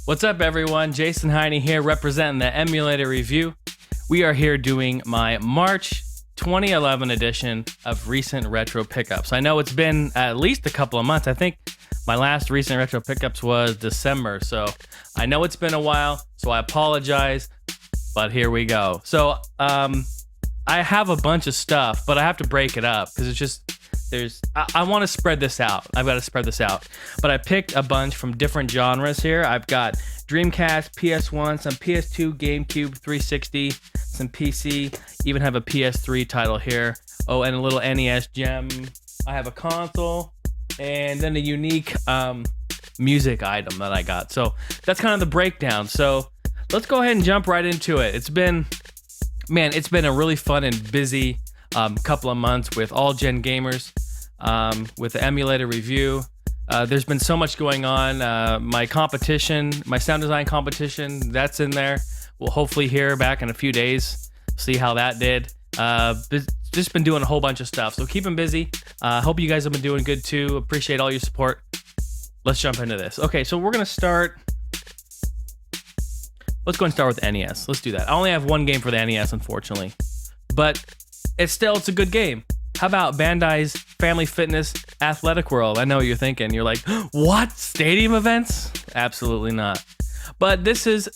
What's up, everyone? Jason Heine here, representing the Emulator review. We are here doing my March 2011 edition of recent retro pickups. I know it's been at least a couple of months. I think my last recent retro pickups was December, so I know it's been a while, so I apologize, but here we go. So, I have a bunch of stuff, but I have to break it up because it's just, I want to spread this out. I've got to spread this out. But I picked a bunch from different genres here. I've got Dreamcast, PS1, some PS2, GameCube, 360, some PC, even have a PS3 title here. Oh, and a little NES gem. I have a console, and then a unique music item that I got. So that's kind of the breakdown. So let's go ahead and jump right into it. It's been a really fun and busy couple of months with All Gen Gamers, with the Emulator review. There's been so much going on. My competition, my sound design competition, that's in there. We'll hopefully hear back in a few days, see how that did. Just been doing a whole bunch of stuff, so keep them busy. Hope you guys have been doing good too. Appreciate all your support. Let's jump into this. Okay, so we're gonna start. Let's go and start with NES. Let's do that. I only have one game for the NES, unfortunately, but it's a good game. How about Bandai's Family Fitness Athletic World? I know what you're thinking. You're like, what? Stadium events? Absolutely not. But this is,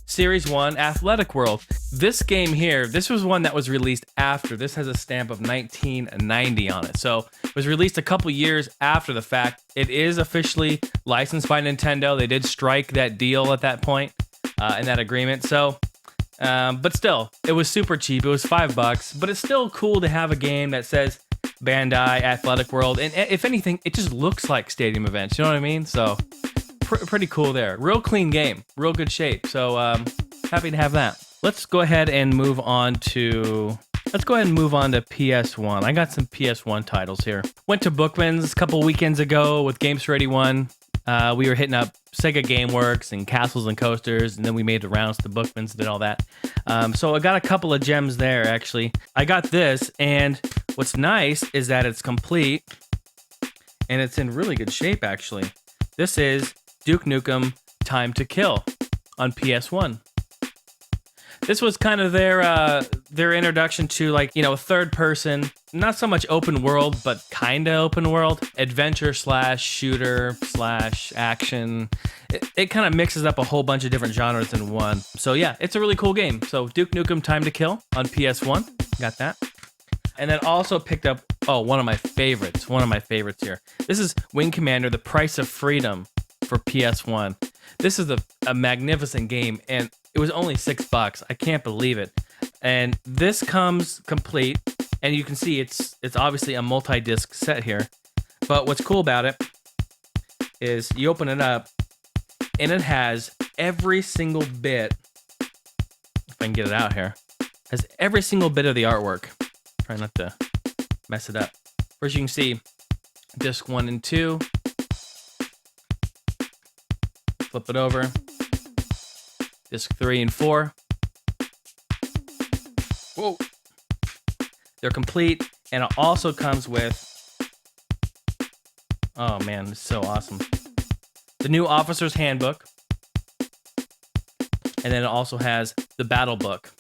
Series 1 Athletic World. This game here, this was one that was released after. This has a stamp of 1990 on it. So it was released a couple years after the fact. It is officially licensed by Nintendo. They did strike that deal at that point, in that agreement. So, but still, it was super cheap. It was $5, but it's still cool to have a game that says Bandai Athletic World. And if anything, it just looks like stadium events. You know what I mean? So pretty cool there. Real clean game, real good shape. So happy to have that. Let's go ahead and move on to PS1. I got some PS1 titles here. Went to Bookman's a couple weekends ago with Games for 81. We were hitting up Sega GameWorks and Castles and Coasters, and then we made the rounds to Bookman's, did all that. So I got a couple of gems there, actually. I got this, and what's nice is that it's complete, and it's in really good shape, actually. This is Duke Nukem Time to Kill on PS1. This was kind of their introduction to, like, you know, third person, not so much open world, but kind of open world, adventure / shooter / action. It kind of mixes up a whole bunch of different genres in one. So yeah, it's a really cool game. So Duke Nukem Time to Kill on PS1, got that. And then also picked up, one of my favorites here. This is Wing Commander: The Price of Freedom for PS1. This is a magnificent game, and it was only $6. I can't believe it. And this comes complete, and you can see it's obviously a multi-disc set here. But what's cool about it is you open it up, and it has every single bit. If I can get it out here, has every single bit of the artwork. Try not to mess it up. First, you can see disc 1 and 2. Flip it over. Disc 3 and 4. Whoa. They're complete, and it also comes with, oh man, it's so awesome, the new Officer's Handbook. And then it also has the Battle Book.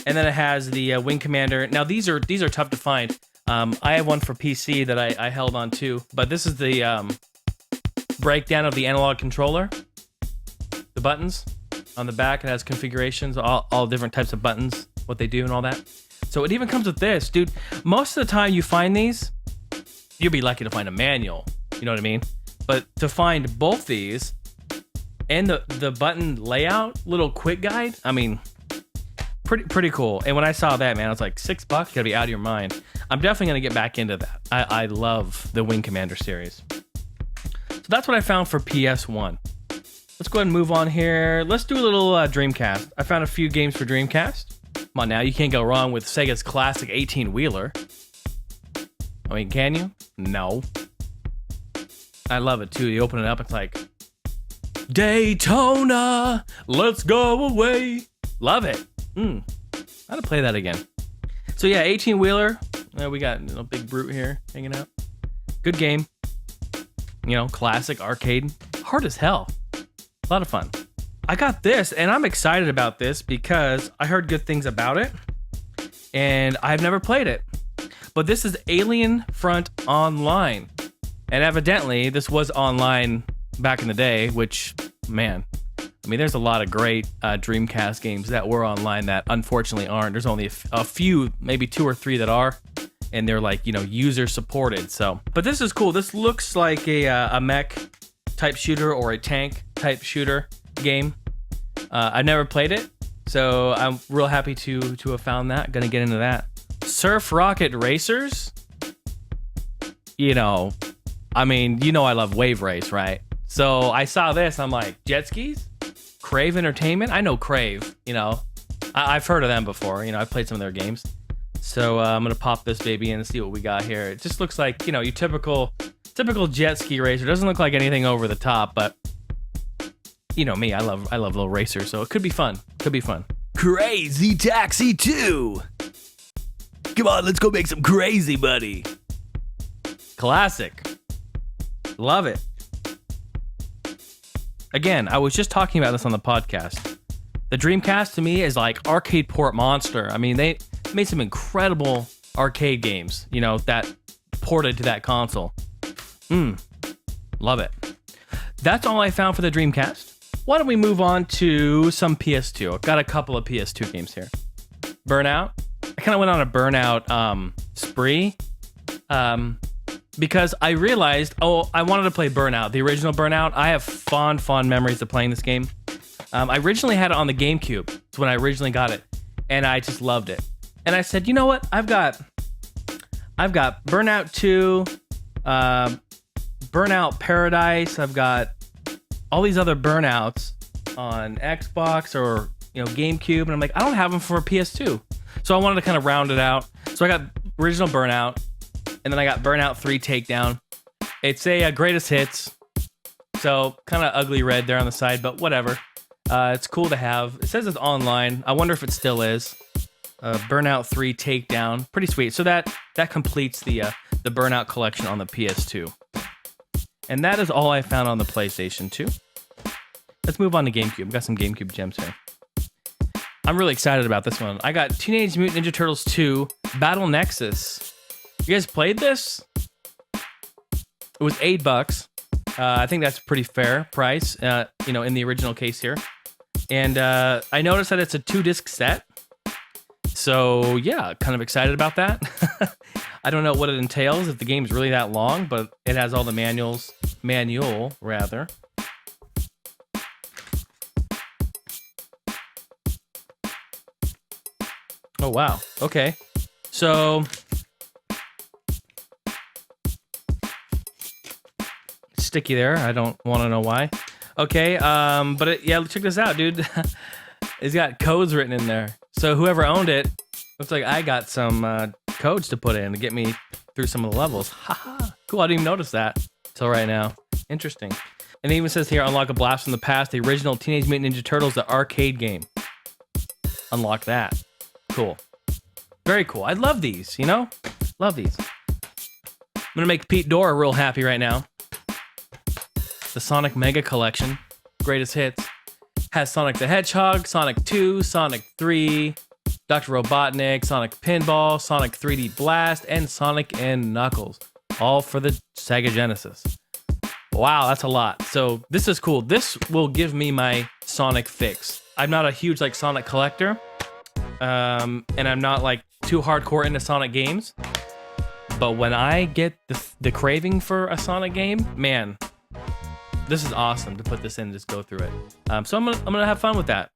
And then it has the Wing Commander. Now these are tough to find. I have one for PC that I held on to, but this is the breakdown of the analog controller. The buttons on the back, it has configurations, all different types of buttons, what they do and all that. So it even comes with this, dude. Most of the time you find these, you'll be lucky to find a manual, you know what I mean? But to find both these and the button layout, little quick guide, I mean, pretty cool. And when I saw that, man, I was like, $6? You gotta be out of your mind. I'm definitely gonna get back into that. I love the Wing Commander series. So that's what I found for PS1. Let's go ahead and move on here. Let's do a little Dreamcast. I found a few games for Dreamcast. Come on now, you can't go wrong with Sega's classic 18-wheeler. I mean, can you? No. I love it too. You open it up, it's like, Daytona, let's go away. Love it. How to play that again. So yeah, 18-wheeler. We got a big brute here hanging out. Good game. You know, classic arcade hard as hell. A lot of fun. I got this, and I'm excited about this because I heard good things about it, and I've never played it. But this is Alien Front Online. And evidently, this was online back in the day, which, man, I mean, there's a lot of great Dreamcast games that were online that unfortunately aren't. There's only a few, maybe 2 or 3 that are, and they're like, user supported. So, but this is cool. This looks like a mech type shooter or a tank type shooter game. I've never played it, so I'm real happy to have found that. Gonna get into that. Surf Rocket Racers. I love Wave Race, right? So I saw this, I'm like, jet skis? Crave Entertainment? I know Crave, I've heard of them before. I've played some of their games. So I'm gonna pop this baby in and see what we got here. It just looks like, your typical jet ski racer. Doesn't look like anything over the top, but me, I love little racers, so it could be fun. Crazy Taxi 2. Come on, let's go make some crazy, buddy. Classic. Love it. Again, I was just talking about this on the podcast. The Dreamcast to me is like arcade port monster. I mean, they made some incredible arcade games, that ported to that console. Love it. That's all I found for the Dreamcast. Why don't we move on to some PS2? I've got a couple of PS2 games here. Burnout. I kind of went on a Burnout spree because I realized, I wanted to play Burnout, the original Burnout. I have fond memories of playing this game. I originally had it on the GameCube. That's when I originally got it, and I just loved it. And I said, you know what? I've got Burnout 2, Burnout Paradise. I've got all these other Burnouts on Xbox or GameCube, and I'm like, I don't have them for PS2. So I wanted to kind of round it out. So I got original Burnout, and then I got Burnout 3 Takedown. It's a greatest hits, so kind of ugly red there on the side, but whatever. It's cool to have. It says it's online. I wonder if it still is. Burnout 3 Takedown, pretty sweet. So that completes the Burnout collection on the PS2. And that is all I found on the PlayStation 2. Let's move on to GameCube. Got some GameCube gems here. I'm really excited about this one. I got Teenage Mutant Ninja Turtles 2 Battle Nexus. You guys played this? It was $8. I think that's a pretty fair price, in the original case here. And I noticed that it's a 2-disc set. So yeah, kind of excited about that. I don't know what it entails, if the game's really that long, but it has all the manual rather. Oh wow. Okay. So sticky there. I don't want to know why. Okay. Check this out, dude. It's got codes written in there. So whoever owned it, looks like I got some codes to put in to get me through some of the levels. Haha. Cool. I didn't even notice that till right now. Interesting. And it even says here, unlock a blast from the past, the original Teenage Mutant Ninja Turtles, the arcade game. Unlock that. Cool. Very cool. I love these, Love these. I'm going to make Pete Dora real happy right now. The Sonic Mega Collection. Greatest hits. Has Sonic the Hedgehog, Sonic 2, Sonic 3, Dr. Robotnik, Sonic Pinball, Sonic 3D Blast, and Sonic and Knuckles. All for the Sega Genesis. Wow, that's a lot. So this is cool. This will give me my Sonic fix. I'm not a huge Sonic collector. And I'm not too hardcore into Sonic games. But when I get the craving for a Sonic game, man, this is awesome to put this in and just go through it. So I'm gonna have fun with that.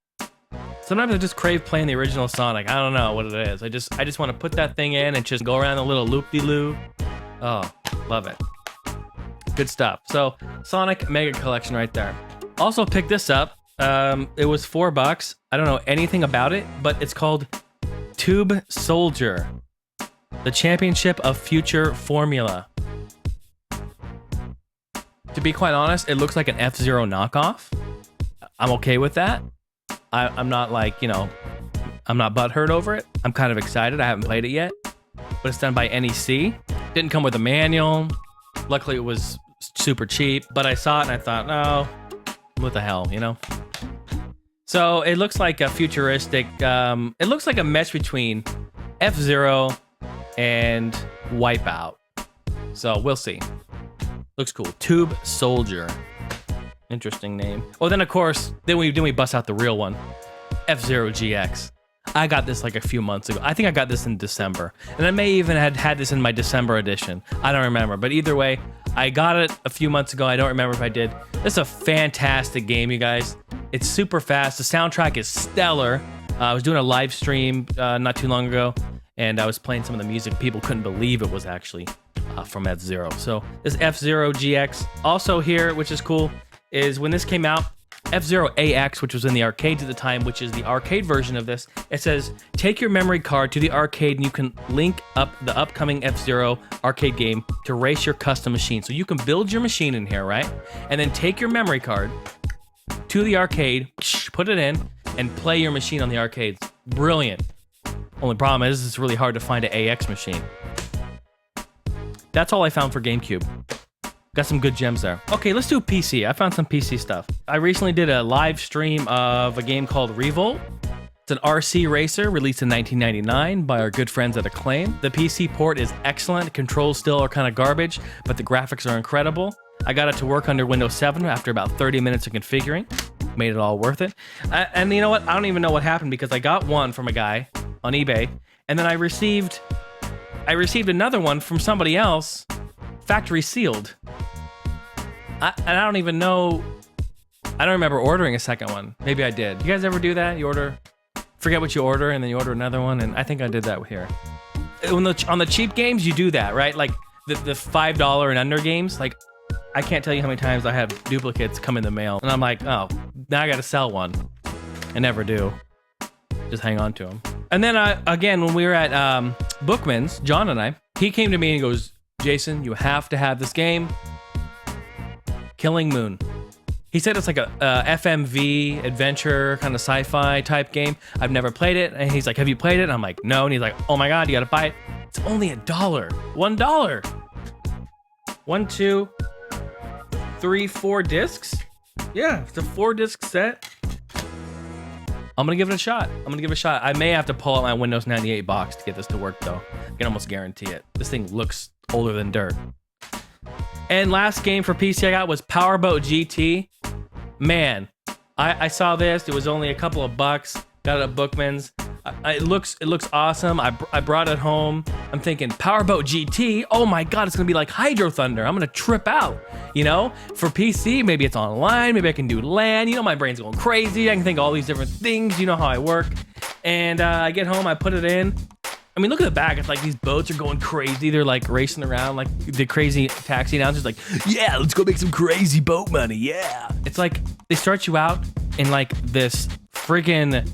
Sometimes I just crave playing the original Sonic. I don't know what it is. I just want to put that thing in and just go around the little loop-de-loo. Oh, love it. Good stuff. So Sonic Mega Collection right there. Also picked this up. It was $4. I don't know anything about it, but it's called Tube Soldier, the Championship of Future Formula. To be quite honest, it looks like an F-Zero knockoff. I'm okay with that. I'm not I'm not butthurt over it. I'm kind of excited. I haven't played it yet, but it's done by NEC. Didn't come with a manual. Luckily, it was super cheap, but I saw it and I thought, no, what the hell, you know? So it looks like a futuristic, it looks like a mesh between F-Zero and Wipeout. So we'll see. Looks cool. Tube Soldier. Interesting name. Well, then of course, then we bust out the real one, F-Zero GX. I got this like a few months ago. I think I got this in December, and I may even had this in my December edition. I don't remember, but either way, I got it a few months ago. I don't remember if I did. This is a fantastic game, you guys. It's super fast. The soundtrack is stellar. I was doing a live stream not too long ago, and I was playing some of the music. People couldn't believe it was actually from F-Zero. So this F-Zero GX. Also here, which is cool, is when this came out, F-Zero AX, which was in the arcades at the time, which is the arcade version of this, it says, take your memory card to the arcade and you can link up the upcoming F-Zero arcade game to race your custom machine. So you can build your machine in here, right? And then take your memory card to the arcade, put it in, and play your machine on the arcades. Brilliant. Only problem is it's really hard to find an AX machine. That's all I found for GameCube. Got some good gems there. Okay, let's do PC. I found some PC stuff. I recently did a live stream of a game called Revolt. It's an RC racer released in 1999 by our good friends at Acclaim. The PC port is excellent. Controls still are kind of garbage, but the graphics are incredible. I got it to work under Windows 7 after about 30 minutes of configuring. Made it all worth it. And you know what? I don't even know what happened because I got one from a guy on eBay, and then I received another one from somebody else, factory sealed. And I don't even know. I don't remember ordering a second one. Maybe I did. You guys ever do that? You forget what you order, and then you order another one. And I think I did that here. On the cheap games, you do that, right? Like the $5 and under games. Like I can't tell you how many times I have duplicates come in the mail, and I'm like, oh, now I got to sell one. I never do. Just hang on to them. And then again, when we were at Bookman's, John and I, he came to me and he goes, Jason, you have to have this game. Killing Moon. He said it's like a FMV adventure kind of sci-fi type game. I've never played it, and he's like, "Have you played it?" And I'm like, "No." And he's like, "Oh my god, you gotta buy it. It's only $1. $1. 1, 2, 3, 4 discs. Yeah, it's a 4-disc set. I'm gonna give it a shot. I may have to pull out my Windows 98 box to get this to work, though. I can almost guarantee it. This thing looks older than dirt. And last game for PC I got was Powerboat GT. Man, I saw this. It was only a couple of bucks. Got it at Bookman's. It looks awesome. I brought it home. I'm thinking Powerboat GT. Oh my god, it's gonna be like Hydro Thunder. I'm gonna trip out. You know, for PC, maybe it's online. Maybe I can do LAN. You know, my brain's going crazy. I can think of all these different things. You know how I work. And I get home. I put it in. I mean, look at the back. It's like these boats are going crazy. They're like racing around like the crazy taxi announcers like, yeah, let's go make some crazy boat money. Yeah. It's like they start you out in like this friggin'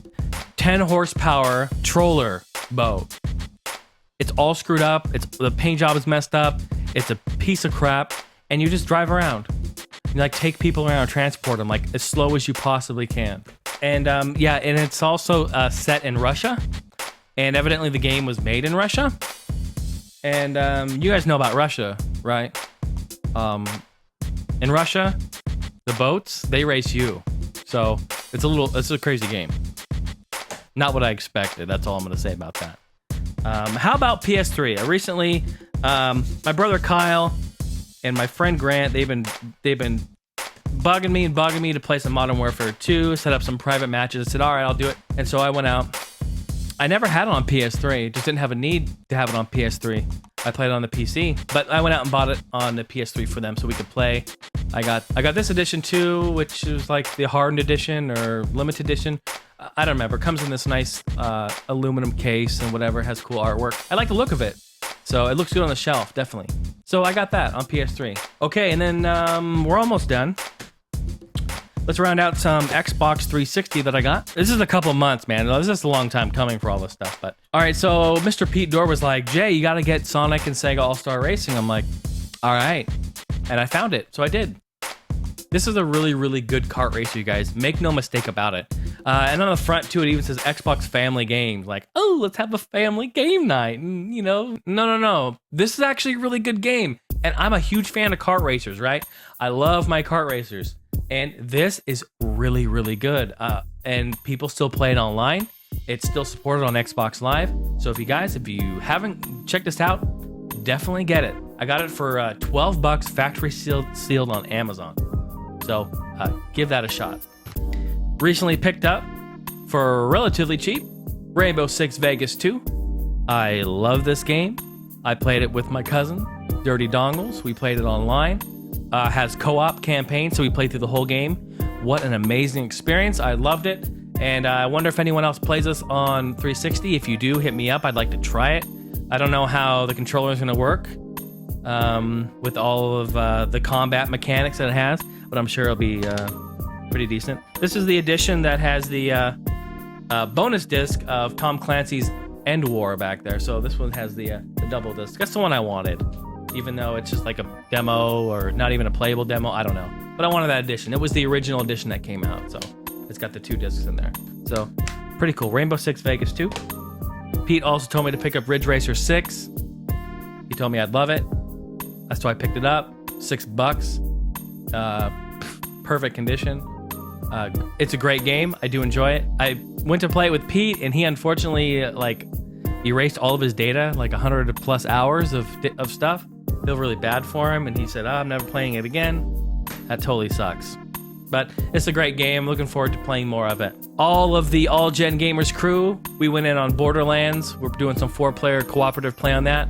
10 horsepower troller boat. It's all screwed up. The paint job is messed up. It's a piece of crap. And you just drive around. You like take people around and transport them like as slow as you possibly can. And yeah, and it's also set in Russia. And evidently the game was made in Russia. And you guys know about Russia, right? In Russia, the boats, they race you. So it's a crazy game. Not what I expected. That's all I'm gonna say about that. How about PS3? I recently, my brother Kyle and my friend Grant, they've been bugging me to play some Modern Warfare 2, set up some private matches. I said, all right, I'll do it. And so I went out. I never had it on PS3, just didn't have a need to have it on PS3. I played it on the PC, but I went out and bought it on the PS3 for them so we could play. I got this edition too, which is like the hardened edition or limited edition. I don't remember. It comes in this nice aluminum case and whatever. It has cool artwork. I like the look of it. So it looks good on the shelf, definitely. So I got that on PS3. Okay, and then we're almost done. Let's round out some Xbox 360 that I got. This is a couple months, man. This is a long time coming for all this stuff. But all right, so Mr. Pete Dorr was like, Jay, you got to get Sonic and Sega All-Star Racing. I'm like, all right. And I found it, so I did. This is a really, really good kart racer, you guys. Make no mistake about it. And on the front too, it even says Xbox Family Games. Like, oh, let's have a family game night. And, you know, no. This is actually a really good game. And I'm a huge fan of kart racers, right? I love my kart racers. And this is really, really good. And people still play it online. It's still supported on Xbox Live. So if you haven't checked this out, definitely get it. I got it for $12 factory sealed on Amazon. So give that a shot. Recently picked up for relatively cheap, Rainbow Six Vegas 2. I love this game. I played it with my cousin, Dirty Dongles. We played it online. Has co-op campaign, so we played through the whole game. What an amazing experience. I loved it. And I wonder if anyone else plays this on 360. If you do, hit me up. I'd like to try it. I don't know how the controller is going to work with all of the combat mechanics that it has, but I'm sure it'll be pretty decent. This is the edition that has the bonus disc of Tom Clancy's End War back there. So this one has the double disc. That's the one I wanted, even though it's just like a demo or not even a playable demo. I don't know, but I wanted that edition. It was the original edition that came out, so it's got the 2 discs in there. So pretty cool. Rainbow Six Vegas 2. Pete also told me to pick up Ridge Racer 6. He told me I'd love it. That's why I picked it up. $6. Perfect condition. It's a great game. I do enjoy it. I went to play it with Pete, and he unfortunately erased all of his data, like 100 plus hours of stuff. Feel really bad for him, and he said, I'm never playing it again. That totally sucks. But it's a great game. Looking forward to playing more of it. All of the All Gen Gamers crew, we went in on Borderlands. We're doing some 4-player cooperative play on that.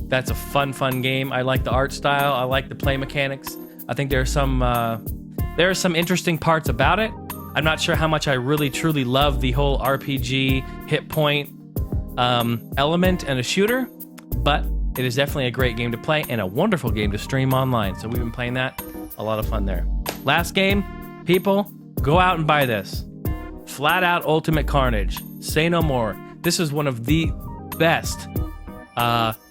That's a fun game. I like the art style. I like the play mechanics. I think there are some interesting parts about it. I'm not sure how much I really truly love the whole RPG hit point element and a shooter, but it is definitely a great game to play and a wonderful game to stream online. So we've been playing that. A lot of fun there. Last game, people, go out and buy this. Flat Out Ultimate Carnage. Say no more. This is one of the best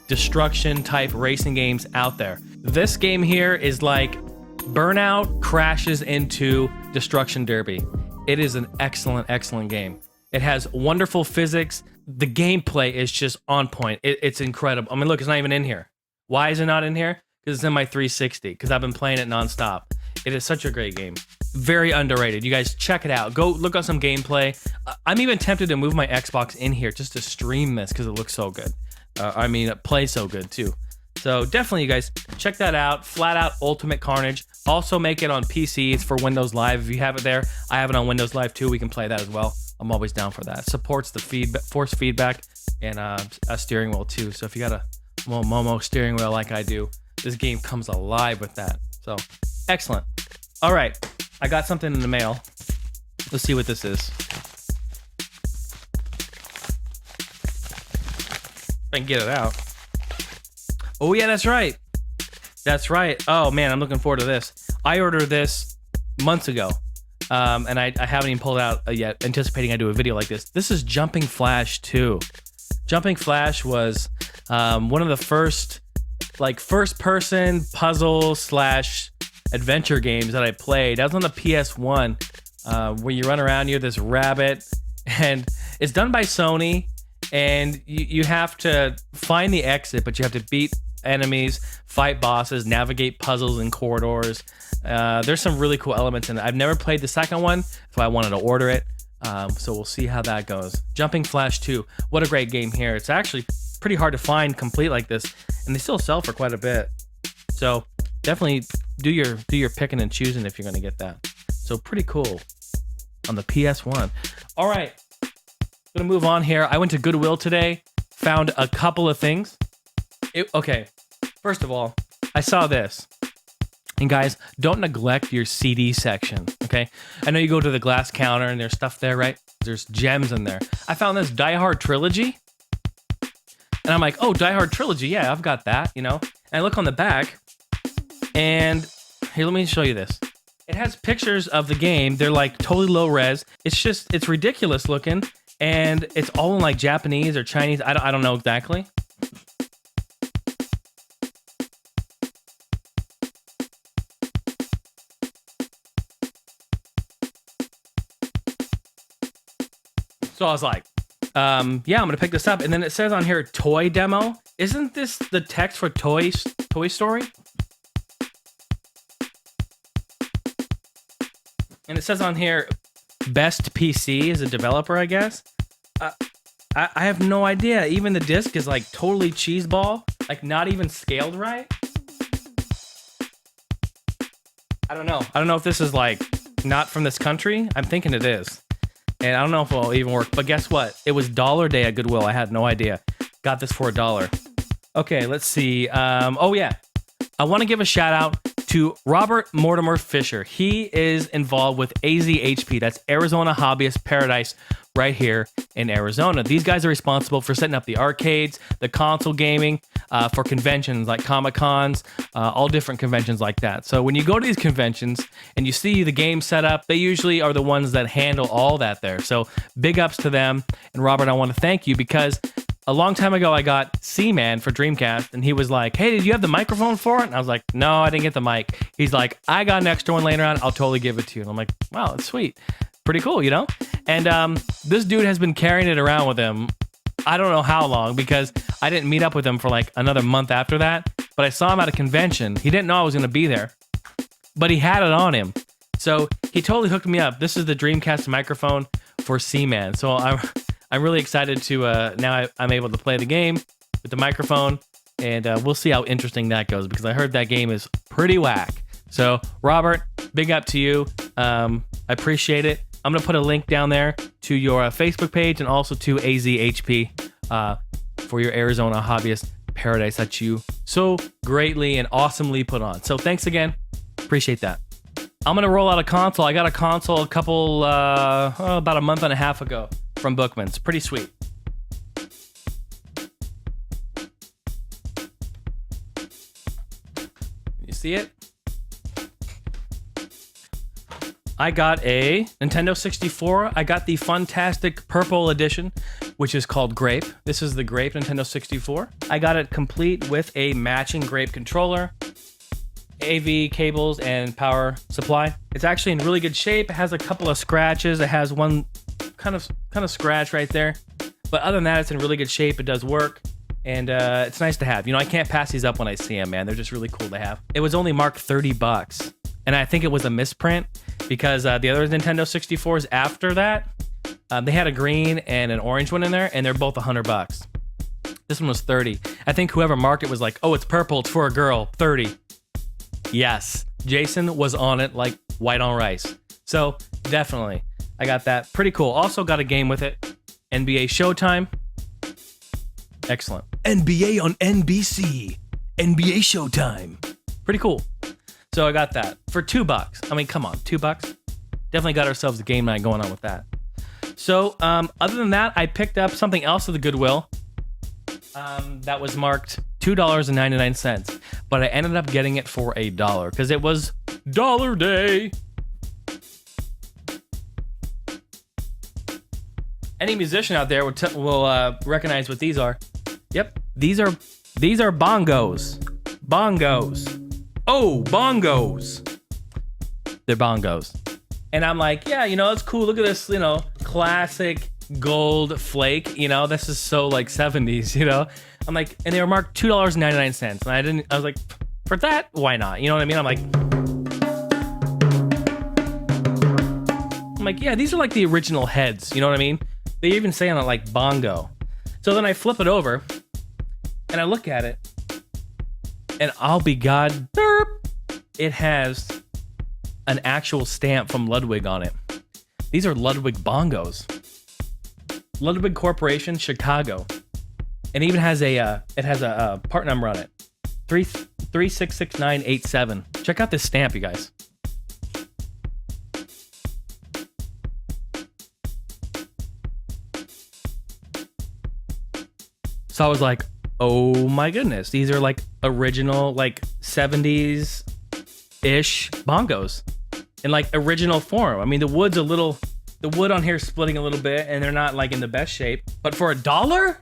destruction type racing games out there. This game here is like Burnout crashes into Destruction Derby. It is an excellent game. It has wonderful physics. The gameplay is just on point. It's incredible. I mean, look, it's not even in here. Why is it not in here? Because it's in my 360, because I've been playing it nonstop. It is such a great game. Very underrated. You guys check it out. Go look up some gameplay. I'm even tempted to move my Xbox in here just to stream this because it looks so good. It plays so good too. So definitely, you guys, check that out. Flat Out Ultimate Carnage. Also make it on PCs for Windows Live. If you have it there, I have it on Windows Live too. We can play that as well. I'm always down for that. Supports the force feedback and a steering wheel too. So if you got a Momo steering wheel like I do, this game comes alive with that. So excellent. All right, I got something in the mail. Let's see what this is. If I can get it out. Oh yeah, that's right. That's right. Oh man, I'm looking forward to this. I ordered this months ago, and I haven't even pulled it out yet, anticipating I do a video like this. This is Jumping Flash 2. Jumping Flash was one of the first first-person puzzle / adventure games that I played. That was on the PS1, where you run around, you're this rabbit, and it's done by Sony, and you have to find the exit, but you have to beat enemies, fight bosses, navigate puzzles and corridors. There's some really cool elements in it. I've never played the second one, so I wanted to order it. So we'll see how that goes. Jumping Flash 2. What a great game here. It's actually pretty hard to find complete like this, and they still sell for quite a bit. So definitely do your picking and choosing if you're going to get that. So pretty cool on the PS1. All right, gonna move on here. I went to Goodwill today, found a couple of things. Okay, first of all, I saw this. And guys, don't neglect your CD section, okay? I know you go to the glass counter and there's stuff there, right? There's gems in there. I found this Die Hard Trilogy. And I'm like, oh, Die Hard Trilogy, yeah, I've got that, you know? And I look on the back, and here, let me show you this. It has pictures of the game. They're like totally low res. It's ridiculous looking, and it's all in like Japanese or Chinese. I don't know exactly. So I was like, yeah, I'm gonna pick this up. And then it says on here, toy demo. Isn't this the text for Toy Story? And it says on here, Best PC is a developer, I guess. I have no idea. Even the disc is like totally cheeseball, like not even scaled right. I don't know. I don't know if this is like not from this country. I'm thinking it is. And I don't know if it'll even work. But guess what? It was Dollar Day at Goodwill. I had no idea. Got this for $1. Okay, let's see. Oh yeah. I want to give a shout out to Robert Mortimer Fisher. He is involved with AZHP. That's Arizona Hobbyist Paradise right here in Arizona. These guys are responsible for setting up the arcades, the console gaming, for conventions like Comic-Cons, all different conventions like that. So when you go to these conventions and you see the game set up, they usually are the ones that handle all that there. So big ups to them. And Robert, I want to thank you because a long time ago, I got Seaman for Dreamcast, and he was like, hey, did you have the microphone for it? And I was like, no, I didn't get the mic. He's like, I got an extra one later on. I'll totally give it to you. And I'm like, wow, that's sweet. Pretty cool, you know? And this dude has been carrying it around with him. I don't know how long, because I didn't meet up with him for like another month after that. But I saw him at a convention. He didn't know I was going to be there, but he had it on him. So he totally hooked me up. This is the Dreamcast microphone for Seaman. So I'm really excited to now I'm able to play the game with the microphone, and we'll see how interesting that goes because I heard that game is pretty whack. So Robert, big up to you. I appreciate it. I'm gonna put a link down there to your Facebook page and also to AZHP for your Arizona Hobbyist Paradise that you so greatly and awesomely put on. So thanks again. Appreciate that. I'm gonna roll out a console. I got a console about a month and a half ago from Bookman's. Pretty sweet. You see it? I got a Nintendo 64. I got the fantastic purple edition, which is called Grape. This is the Grape Nintendo 64. I got it complete with a matching Grape controller, AV cables, and power supply. It's actually in really good shape. It has a couple of scratches. It has one kind of scratch right there. But other than that, it's in really good shape. It does work. And it's nice to have. You know, I can't pass these up when I see them, man. They're just really cool to have. It was only marked $30. And I think it was a misprint because the other Nintendo 64s after that, they had a green and an orange one in there, and they're both $100. This one was 30. I think whoever marked it was like, oh, it's purple, it's for a girl, 30. Yes, Jason was on it like white on rice. So definitely, I got that. Pretty cool. Also got a game with it. NBA Showtime. Excellent. NBA on NBC. NBA Showtime. Pretty cool. So I got that for $2. I mean, come on, $2. Definitely got ourselves a game night going on with that. So other than that, I picked up something else at the Goodwill that was marked $2.99, but I ended up getting it for $1 because it was Dollar Day. Any musician out there will recognize what these are. Yep, these are bongos. Bongos. Oh, bongos. They're bongos. And I'm like, yeah, you know, it's cool. Look at this, you know, classic gold flake. You know, this is so like 70s, you know. I'm like, and they were marked $2.99. And I was like, for that, why not? You know what I mean? I'm like, yeah, these are like the original heads. You know what I mean? They even say on it like bongo. So then I flip it over and I look at it. And I'll be god, it has an actual stamp from Ludwig on it. These are Ludwig bongos. Ludwig Corporation, Chicago. And it even has a part number on it. 366987. Check out this stamp, you guys. So I was like, oh my goodness, these are like original, like 70s-ish bongos in like original form. I mean, the wood on here is splitting a little bit and they're not like in the best shape, but for $1?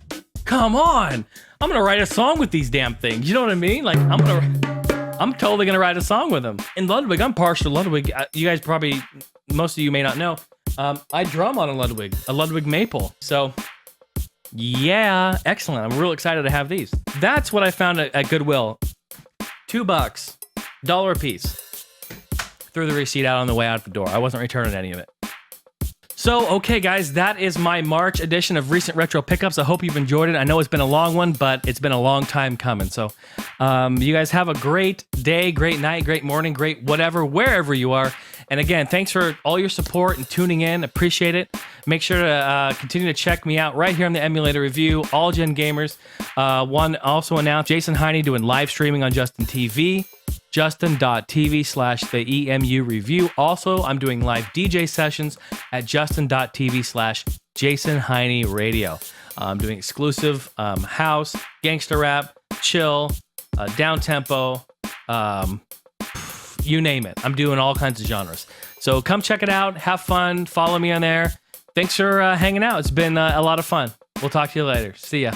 Come on. I'm going to write a song with these damn things. You know what I mean? Like I'm totally going to write a song with them. And Ludwig, I'm partial to Ludwig. You guys probably, most of you may not know, I drum on a Ludwig maple. So yeah, excellent. I'm real excited to have these. That's what I found at Goodwill. $2, $1 a piece. Threw the receipt out on the way out the door. I wasn't returning any of it. So, okay, guys, that is my March edition of Recent Retro Pickups. I hope you've enjoyed it. I know it's been a long one, but it's been a long time coming. So, you guys have a great day, great night, great morning, great whatever, wherever you are. And again, thanks for all your support and tuning in. Appreciate it. Make sure to continue to check me out right here on the Emulator Review, All Gen Gamers. One also announced Jason Heine doing live streaming on Justin TV. Justin.tv/the EMU review. Also, I'm doing live DJ sessions at Justin.tv/Jason Heine Radio. I'm doing exclusive house, gangster rap, chill, down tempo, you name it. I'm doing all kinds of genres. So come check it out. Have fun. Follow me on there. Thanks for hanging out. It's been a lot of fun. We'll talk to you later. See ya.